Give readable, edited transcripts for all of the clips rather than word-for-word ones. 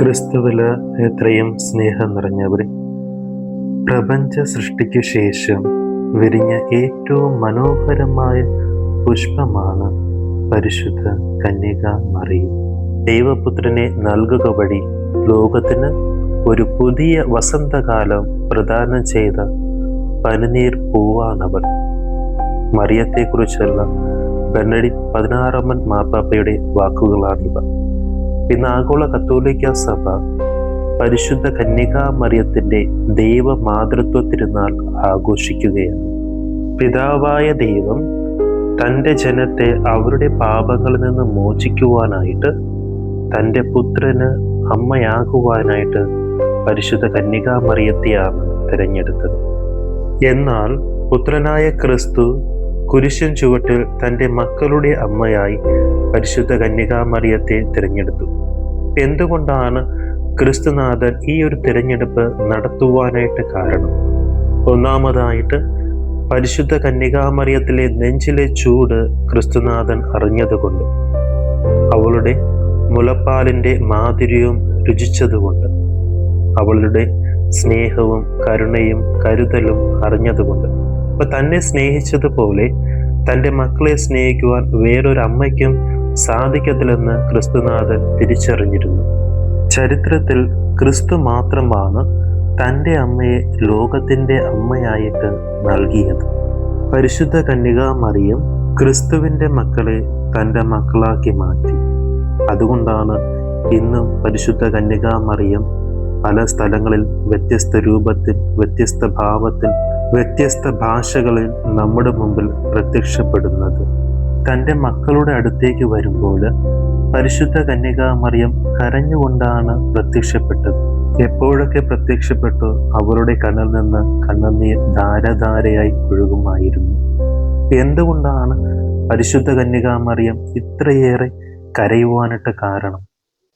ക്രിസ്തുവില് എത്രയും സ്നേഹം നിറഞ്ഞവരെ, പ്രപഞ്ച സൃഷ്ടിക്ക് ശേഷം വിരിഞ്ഞ ഏറ്റവും മനോഹരമായ പുഷ്പമാണ് പരിശുദ്ധ കന്യക മറിയം. ദൈവപുത്രനെ നൽകുക വഴി ലോകത്തിന് ഒരു പുതിയ വസന്തകാലം പ്രദാനം ചെയ്ത പനിനീർ പൂവാണവൾ. മറിയത്തെക്കുറിച്ചുള്ള ബെനഡിക്ട് 16 മാർപ്പാപ്പയുടെ വാക്കുകളാണിവ. ഇന്ന് ആഗോള കത്തോലിക്ക സഭ പരിശുദ്ധ കന്യകാ മറിയത്തിന്റെ ദൈവമാതൃത്വ തിരുനാൾ ആഘോഷിക്കുകയാണ്. പിതാവായ ദൈവം തൻ്റെ ജനത്തെ അവരുടെ പാപങ്ങളിൽ നിന്ന് മോചിക്കുവാനായിട്ട് തൻ്റെ പുത്രന് അമ്മയാകുവാനായിട്ട് പരിശുദ്ധ കന്യകാ മറിയത്തെയാണ് തിരഞ്ഞെടുത്തത്. എന്നാൽ പുത്രനായ ക്രിസ്തു കുരിശിൻ ചുവട്ടിൽ തൻ്റെ മക്കളുടെ അമ്മയായി പരിശുദ്ധ കന്യകാ മറിയത്തെ തിരഞ്ഞെടുത്തു. എന്തുകൊണ്ടാണ് ക്രിസ്തുനാഥൻ ഈ ഒരു തിരഞ്ഞെടുപ്പ് നടത്തുവാനായിട്ട് കാരണം? ഒന്നാമതായിട്ട്, പരിശുദ്ധ കന്യകാ മറിയത്തിലെ നെഞ്ചിലെ ചൂട് ക്രിസ്തുനാഥൻ അറിഞ്ഞതുകൊണ്ട്, അവളുടെ മുലപ്പാലിൻ്റെ മാധുര്യവും രുചിച്ചതുകൊണ്ട്, അവളുടെ സ്നേഹവും കരുണയും കരുതലും അറിഞ്ഞതുകൊണ്ട്. അപ്പൊ തന്നെ സ്നേഹിച്ചതുപോലെ തൻ്റെ മക്കളെ സ്നേഹിക്കുവാൻ വേറൊരു അമ്മയ്ക്കും സാധിക്കത്തില്ലെന്ന് ക്രിസ്തുനാഥൻ തിരിച്ചറിഞ്ഞിരുന്നു. ചരിത്രത്തിൽ ക്രിസ്തു മാത്രമാണ് തൻ്റെ അമ്മയെ ലോകത്തിൻ്റെ അമ്മയായിട്ട് നൽകിയത്. പരിശുദ്ധ കന്യകാ മറിയം ക്രിസ്തുവിൻ്റെ മക്കളെ തൻ്റെ മക്കളാക്കി മാറ്റി. അതുകൊണ്ടാണ് ഇന്നും പരിശുദ്ധ കന്യകാ മറിയം പല സ്ഥലങ്ങളിൽ വ്യത്യസ്ത രൂപത്തിൽ, വ്യത്യസ്ത ഭാവത്തിൽ, വ്യത്യസ്ത ഭാഷകളിൽ നമ്മുടെ മുമ്പിൽ പ്രത്യക്ഷപ്പെടുന്നത്. തൻ്റെ മക്കളുടെ അടുത്തേക്ക് വരുമ്പോൾ പരിശുദ്ധ കന്യകാ മറിയം കരഞ്ഞുകൊണ്ടാണ് പ്രത്യക്ഷപ്പെട്ടത്. എപ്പോഴൊക്കെ പ്രത്യക്ഷപ്പെട്ടു അവരുടെ കണ്ണിൽ നിന്ന് കണ്ണുനീർ ധാരധാരയായി ഒഴുകുമായിരുന്നു. എന്തുകൊണ്ടാണ് പരിശുദ്ധ കന്യകാ മറിയം ഇത്രയേറെ കരയുവാനായിട്ട് കാരണം?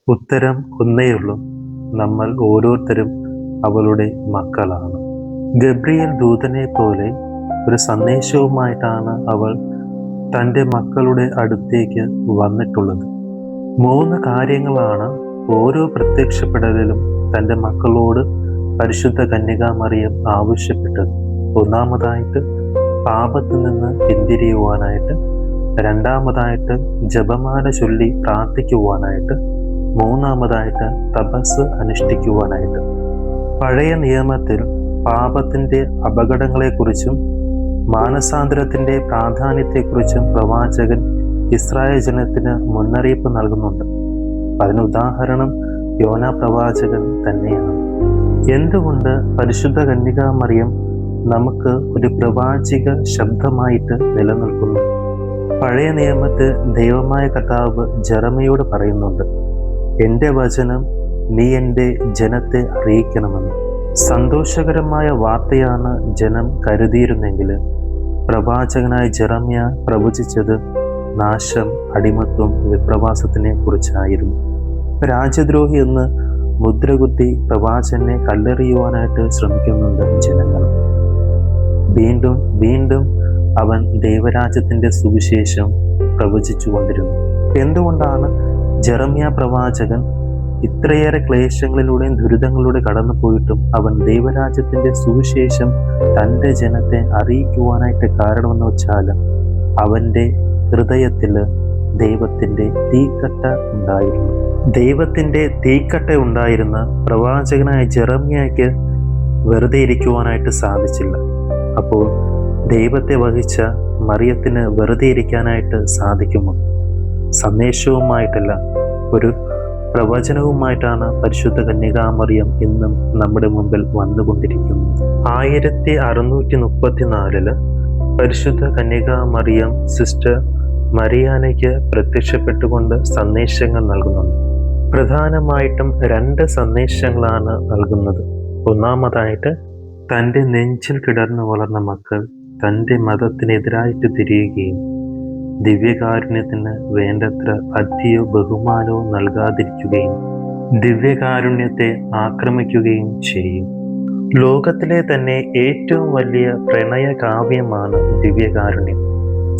ഉത്തരം ഒന്നേയുള്ളൂ: നമ്മൾ ഓരോരുത്തരും അവളുടെ മക്കളാണ്. ഗബ്രിയേൽ ദൂതനെ പോലെ ഒരു സന്ദേശവുമായിട്ടാണ് അവൾ തൻ്റെ മക്കളുടെ അടുത്തേക്ക് വന്നിട്ടുള്ളത്. 3 കാര്യങ്ങളാണ് ഓരോ പ്രത്യക്ഷപ്പെടലിലും തൻ്റെ മക്കളോട് പരിശുദ്ധ കന്യകാ മറിയം ആവശ്യപ്പെട്ടത്. ഒന്നാമതായിട്ട്, പാപത്തിൽ നിന്ന് പിന്തിരിയുവാനായിട്ട്. രണ്ടാമതായിട്ട്, ജപമാല ചൊല്ലി പ്രാർത്ഥിക്കുവാനായിട്ട്. മൂന്നാമതായിട്ട്, തപസ് അനുഷ്ഠിക്കുവാനായിട്ട്. പഴയ നിയമത്തിൽ പാപത്തിൻ്റെ അപകടങ്ങളെക്കുറിച്ചും മാനസാന്തരത്തിൻ്റെ പ്രാധാന്യത്തെക്കുറിച്ചും പ്രവാചകൻ ഇസ്രായേൽ ജനത്തിന് മുന്നറിയിപ്പ് നൽകുന്നുണ്ട്. അതിന് ഉദാഹരണം യോനാ പ്രവാചകൻ തന്നെയാണ്. എന്തുകൊണ്ട് പരിശുദ്ധ കന്യകാ മറിയം നമുക്ക് ഒരു പ്രവാചിക ശബ്ദമായിട്ട് നിലനിൽക്കുന്നു? പഴയ നിയമത്തിൽ ദൈവമായ കർത്താവ് ജെറമിയോട് പറയുന്നുണ്ട്, എൻ്റെ വചനം നീ എൻ്റെ ജനത്തെ അറിയിക്കണമെന്ന്. സന്തോഷകരമായ വാർത്തയാണ് ജനം കരുതിയിരുന്നെങ്കിൽ പ്രവാചകനായ ജെറമ്യ പ്രവചിച്ചത് നാശം, അടിമത്വം, വിപ്രവാസത്തിനെ കുറിച്ചായിരുന്നു. രാജ്യദ്രോഹി എന്ന് മുദ്രകുത്തി പ്രവാചകനെ കല്ലെറിയുവാനായിട്ട് ശ്രമിക്കുന്നുണ്ട് ജനങ്ങൾ. വീണ്ടും വീണ്ടും അവൻ ദൈവരാജ്യത്തിൻ്റെ സുവിശേഷം പ്രവചിച്ചു കൊണ്ടിരുന്നു. എന്തുകൊണ്ടാണ് ജെറമ്യ പ്രവാചകൻ ഇത്രയേറെ ക്ലേശങ്ങളിലൂടെയും ദുരിതങ്ങളിലൂടെ കടന്നു പോയിട്ടും അവൻ ദൈവരാജ്യത്തിൻ്റെ സുവിശേഷം തൻ്റെ ജനത്തെ അറിയിക്കുവാനായിട്ട് കാരണമെന്ന് വെച്ചാൽ അവൻ്റെ ഹൃദയത്തിൽ ദൈവത്തിൻ്റെ തീക്കട്ട ഉണ്ടായിരുന്നു. ദൈവത്തിൻ്റെ തീക്കട്ട ഉണ്ടായിരുന്ന പ്രവാചകനായ ജെറമ്യയ്ക്ക് വെറുതെ ഇരിക്കുവാനായിട്ട് സാധിച്ചില്ല. അപ്പോൾ ദൈവത്തെ വഹിച്ച മറിയത്തിന് വെറുതെ ഇരിക്കാനായിട്ട് സാധിക്കുമോ? സന്ദേശവുമായിട്ടല്ല, ഒരു പ്രവചനവുമായിട്ടാണ് പരിശുദ്ധ കന്യകാ മറിയം ഇന്നും നമ്മുടെ മുമ്പിൽ വന്നുകൊണ്ടിരിക്കുന്നത്. 1634 പരിശുദ്ധ കന്യകാ മറിയം സിസ്റ്റർ മരിയാനയ്ക്ക് പ്രത്യക്ഷപ്പെട്ടുകൊണ്ട് സന്ദേശങ്ങൾ നൽകുന്നുണ്ട്. പ്രധാനമായിട്ടും 2 സന്ദേശങ്ങളാണ് നൽകുന്നത്. ഒന്നാമതായിട്ട്, തൻ്റെ നെഞ്ചിൽ കിടന്നു വളർന്ന മക്കൾ തൻ്റെ മതത്തിനെതിരായിട്ട് തിരിയുകയും ദിവ്യകാരുണ്യത്തിന് വേണ്ടത്ര അധിയോ ബഹുമാനവും നൽകാതിരിക്കുകയും ദിവ്യകാരുണ്യത്തെ ആക്രമിക്കുകയും ചെയ്യും. ലോകത്തിലെ തന്നെ ഏറ്റവും വലിയ പ്രണയ കാവ്യമാണ് ദിവ്യകാരുണ്യം.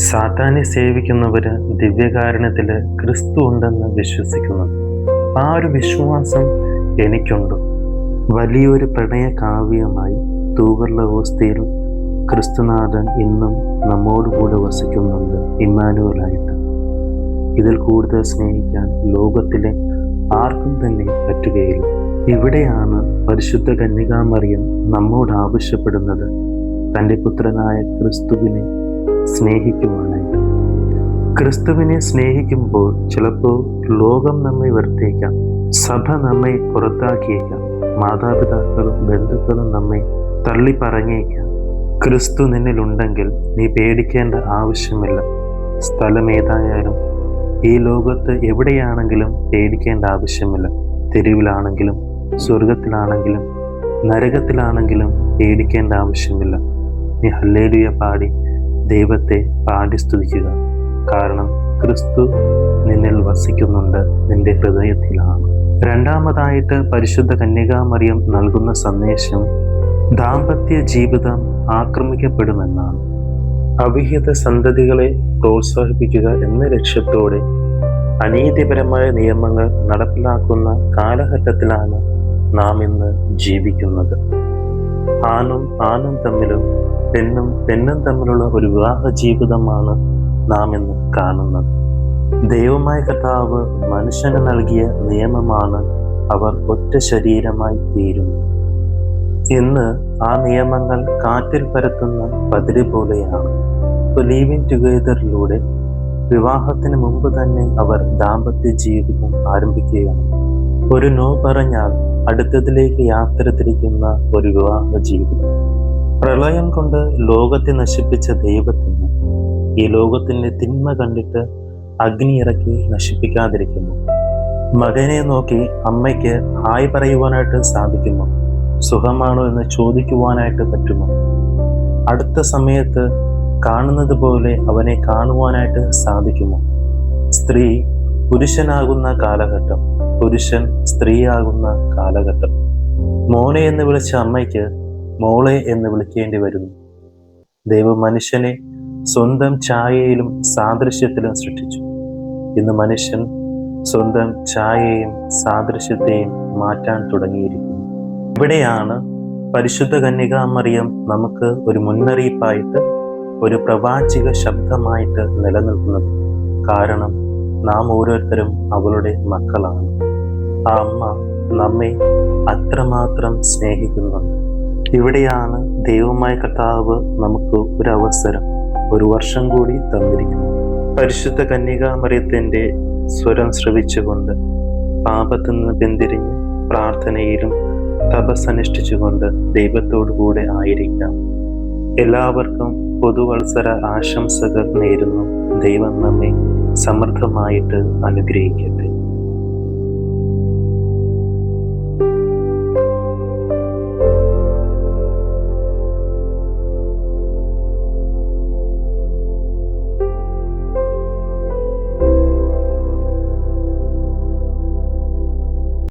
സാത്താനെ സേവിക്കുന്നവര് ദിവ്യകാരുണ്യത്തിൽ ക്രിസ്തു ഉണ്ടെന്ന് വിശ്വസിക്കുന്നു. ആ ഒരു വിശ്വാസം എനിക്കുണ്ട്. വലിയൊരു പ്രണയ കാവ്യമായി തൂവർലവസ്ഥയിൽ ക്രിസ്തുനാഥൻ ഇന്നും നമ്മോടുകൂടെ വസിക്കുന്നുണ്ട്, ഇമ്മാനുവലായിട്ട്. ഇതിൽ കൂടുതൽ സ്നേഹിക്കാൻ ലോകത്തിലെ ആർക്കും തന്നെ പറ്റുകയില്ല. ഇവിടെയാണ് പരിശുദ്ധ കന്യകാമറിയം നമ്മോട് ആവശ്യപ്പെടുന്നത് തൻ്റെ പുത്രനായ ക്രിസ്തുവിനെ സ്നേഹിക്കുവാനായിട്ട്. ക്രിസ്തുവിനെ സ്നേഹിക്കുമ്പോൾ ചിലപ്പോൾ ലോകം നമ്മെ വെറുത്തേക്കാം, സഭ നമ്മെ പുറത്താക്കിയേക്കാം, മാതാപിതാക്കളും ബന്ധുക്കളും നമ്മെ തള്ളി പറഞ്ഞേക്കാം. ക്രിസ്തു നിന്നിലുണ്ടെങ്കിൽ നീ പേടിക്കേണ്ട ആവശ്യമില്ല. സ്ഥലം ഏതായാലും ഈ ലോകത്ത് എവിടെയാണെങ്കിലും പേടിക്കേണ്ട ആവശ്യമില്ല. തെരുവിലാണെങ്കിലും സ്വർഗത്തിലാണെങ്കിലും നരകത്തിലാണെങ്കിലും പേടിക്കേണ്ട ആവശ്യമില്ല. നീ ഹല്ലേലൂയ പാടി ദൈവത്തെ പാടി സ്തുതിക്കുക. കാരണം ക്രിസ്തു നിന്നിൽ വസിക്കുന്നുണ്ട്, നിന്റെ ഹൃദയത്തിലാണ്. രണ്ടാമതായിട്ട് പരിശുദ്ധ കന്യകാമറിയം നൽകുന്ന സന്ദേശം ദാമ്പത്യ ജീവിതം ആക്രമിക്കപ്പെടുമെന്നാണ്. അവിഹിത സന്തതികളെ പ്രോത്സാഹിപ്പിക്കുക എന്ന ലക്ഷ്യത്തോടെ അനീതിപരമായ നിയമങ്ങൾ നടപ്പിലാക്കുന്ന കാലഘട്ടത്തിലാണ് നാം ഇന്ന് ജീവിക്കുന്നത്. ആണും തമ്മിലും പെണ്ണും തമ്മിലുള്ള ഒരു വിവാഹ ജീവിതമാണ് നാം ഇന്ന് കാണുന്നത്. ദൈവമായ കർത്താവ് മനുഷ്യന് നൽകിയ നിയമമാണ് അവർ ഒറ്റ ശരീരമായി തീരുന്നു. ഇന്ന് ആ നിയമങ്ങൾ കാറ്റിൽ പരത്തുന്ന പതിര് പോലെയാണ്. ലിവിങ് ടുഗെദറിലൂടെ വിവാഹത്തിന് മുമ്പ് തന്നെ അവർ ദാമ്പത്യ ജീവിതം ആരംഭിക്കുകയാണ്. ഒരു നോ പറഞ്ഞാൽ അടുത്തതിലേക്ക് യാത്ര തിരിക്കുന്ന ഒരു വിവാഹ ജീവിതം. പ്രളയം കൊണ്ട് ലോകത്തെ നശിപ്പിച്ച ദൈവത്തിന് ഈ ലോകത്തിന്റെ തിന്മ കണ്ടിട്ട് അഗ്നി ഇറക്കി നശിപ്പിക്കാതിരിക്കുന്നു. മകനെ നോക്കി അമ്മയ്ക്ക് ഹായ് പറയുവാനായിട്ട് സാധിക്കുമോ? സുഖമാണോ എന്ന് ചോദിക്കുവാനായിട്ട് പറ്റുമോ? അടുത്ത സമയത്ത് കാണുന്നത് പോലെ അവനെ കാണുവാനായിട്ട് സാധിക്കുമോ? സ്ത്രീ പുരുഷനാകുന്ന കാലഘട്ടം, പുരുഷൻ സ്ത്രീയാകുന്ന കാലഘട്ടം. മോനെ എന്ന് വിളിച്ച അമ്മയ്ക്ക് മോളെ എന്ന് വിളിക്കേണ്ടി വരുന്നു. ദൈവം മനുഷ്യനെ സ്വന്തം ഛായയിലും സാദൃശ്യത്തിലും സൃഷ്ടിച്ചു. ഇന്ന് മനുഷ്യൻ സ്വന്തം ഛായയെയും സാദൃശ്യത്തെയും മാറ്റാൻ തുടങ്ങിയിരിക്കുന്നു. ഇവിടെയാണ് പരിശുദ്ധ കന്യകാമറിയം നമുക്ക് ഒരു മുന്നറിയിപ്പായിട്ട്, ഒരു പ്രവാചിക ശബ്ദമായിട്ട് നിലനിൽക്കുന്നത്. കാരണം നാം ഓരോരുത്തരും അവളുടെ മക്കളാണ്. ആ അമ്മ നമ്മെ അത്രമാത്രം സ്നേഹിക്കുന്നുണ്ട്. ഇവിടെയാണ് ദൈവമായ കർത്താവ് നമുക്ക് ഒരു അവസരം, ഒരു വർഷം കൂടി തന്നിരിക്കുന്നു. പരിശുദ്ധ കന്യകാമറിയത്തിൻ്റെ സ്വരം ശ്രവിച്ചുകൊണ്ട് പാപത്തിൽ നിന്ന് പിന്തിരിഞ്ഞ് പ്രാർത്ഥനയിലും തപസ്സനുഷ്ഠിച്ചുകൊണ്ട് ദൈവത്തോടു കൂടെ ആയിരിക്കാം. എല്ലാവർക്കും പുതുവത്സര ആശംസകൾ നേരുന്നു. ദൈവം നമ്മെ സമൃദ്ധമായിട്ട് അനുഗ്രഹിക്കട്ടെ.